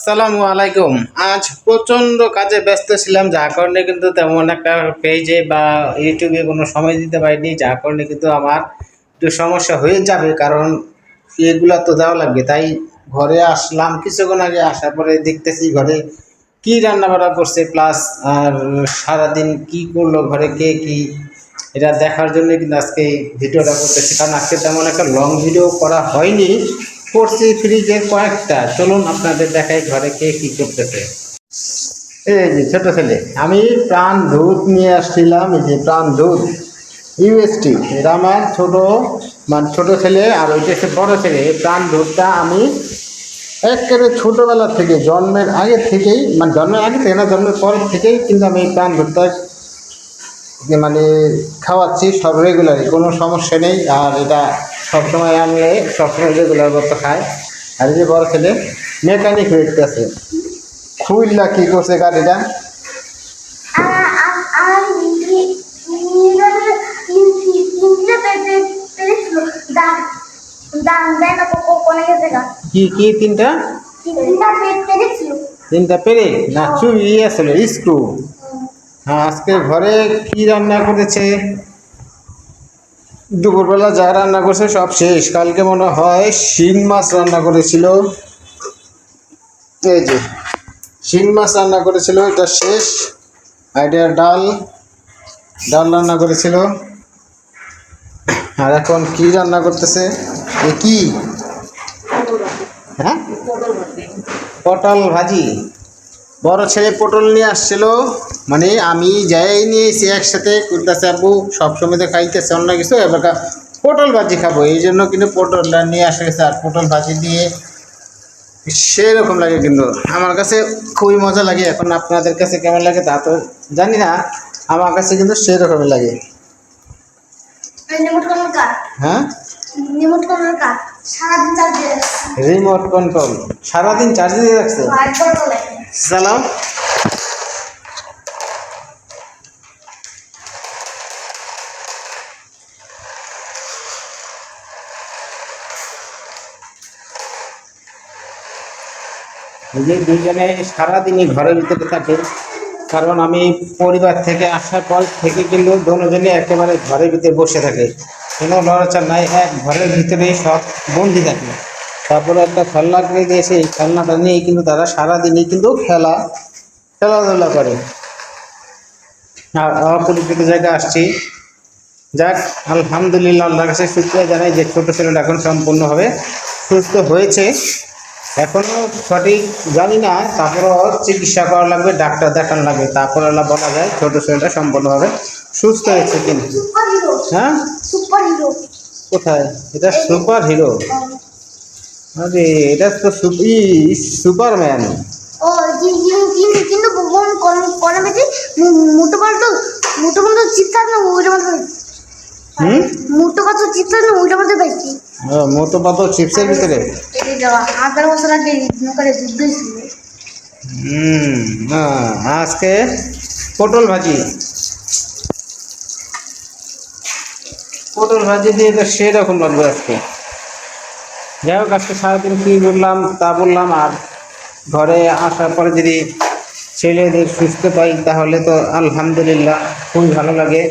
আসসালামু আলাইকুম। আজ প্রচণ্ড কাজে ব্যস্ত ছিলাম, যার কারণে কিন্তু তেমন একটা পেজে বা ইউটিউবে কোনো সময় দিতে পারিনি, যার কারণে কিন্তু আমার একটু সমস্যা হয়ে যাবে, কারণ এগুলা তো দেওয়া লাগবে। তাই ঘরে আসলাম, কিছুক্ষণ আগে আসার পরে দেখতেছি ঘরে কি রান্না বান্না করছে, প্লাস আর সারাদিন কি করলো ঘরে, কে কি, এটা দেখার জন্য কিন্তু আজকে এই ভিডিওটা করতেছি। কারণ আজকে তেমন একটা লং ভিডিও করা হয়নি, করছি ফ্রিজের কয়েকটা। চলুন আপনাদের দেখাই ঘরে কে কি করতেছে। এই যে ছোট ছেলে, আমি প্রাণ দুধ নিয়ে আসছিলাম, এই যে প্রাণ দুধ ইউএসটি, এটা আমার ছোট ছেলে, আর ওইটা হচ্ছে বড় ছেলে। এই প্রাণ দুধটা আমি একেবারে ছোটোবেলা থেকে, জন্মের আগে থেকেই, জন্মের আগে থেকে না, জন্মের পর থেকেই কিন্তু আমি এই প্রাণ দুধটা খাওয়াচ্ছি সব রেগুলারই, কোনো সমস্যা নেই। আর এটা সবসময় আনলে সবসময় রেগুলার মতো খায়। আর এই যে বড় ছেলে মেকানিক হয়ে আছে, খুইল্লা কি করছে গাড়িটা। কি কি তিনটা পেরে না চুই আসলে স্ক্রু। হ্যাঁ, আজকে ঘরে কি রান্না করেছে, দুপুরবেলা যা রান্না করছে সব শেষ। কালকে মনে হয় শিং মাছ রান্না করেছিল, এই যে শিং মাছ রান্না করেছিল, এটা শেষ। আইডিয়া ডাল রান্না করেছিল। আর এখন কি রান্না করতেছে, এ কি? হ্যাঁ, পটল ভাজি। বড় ছেলে পটল নিয়ে আসছিল, মানে আমি যাই নিয়েছি একসাথে করতেছে। আব্বু সবসময় তো খাইতেছে অন্য কিছু, এবার পটল ভাজি খাবো, এই জন্য কিন্তু পটলটা নিয়ে আসা গেছে। আর পটল ভাজি দিয়ে সেরকম লাগে, কিন্তু আমার কাছে খুবই মজা লাগে। এখন আপনাদের কাছে কেমন লাগে তা তো জানি না, আমার কাছে কিন্তু সেরকমই লাগে। হ্যাঁ, রিমোট কন্ট্রোল সারাদিন চার্জ দিয়ে রাখছে। চালাও। যে দুজনে সারাদিনই ঘরের ভিতরে থাকে, কারণ আমি পরিবার থেকে আসার পর থেকে কিন্তু দুজনে একেবারে ঘরের ভিতরে বসে থাকে, কোনো নড়াচড়া নাই, এক ঘরের ভিতরেই সব বন্দি থাকে। তারপরে একটা খেলনা কিনে দিয়েছে, এই খেলনাটা নিয়েই কিন্তু তারা সারাদিনই কিন্তু খেলাধুলা করে। আর অপরিচিত জায়গায় আসছি, যাক আলহামদুলিল্লাহ, আল্লাহর কাছে শুকরিয়া জানাই যে ছোটো ছেলেটা এখন সম্পূর্ণভাবে সুস্থ হয়েছে। এখনও সঠিক জানি না, তারপরও চিকিৎসা করা লাগবে, ডাক্তার দেখানো লাগবে, তারপর আল্লাহ বলা যায় ছোটো ছেলেটা সম্পূর্ণভাবে সুস্থ হয়েছে। কিন্তু হ্যাঁ, কোথায় এটা সুপার হিরো? আরে এটা তো সুপারম্যান। মোটো পাতল চিপসের ভিতরে আজকে পটল ভাজি দিয়ে তো সেরকম লাগবে আজকে। যাই হোক, আজকে সারাদিন কী করলাম তা বললাম। আর ঘরে আসার পরে যদি ছেলেদের সুস্থ পাই তাহলে তো আলহামদুলিল্লাহ খুবই ভালো লাগে।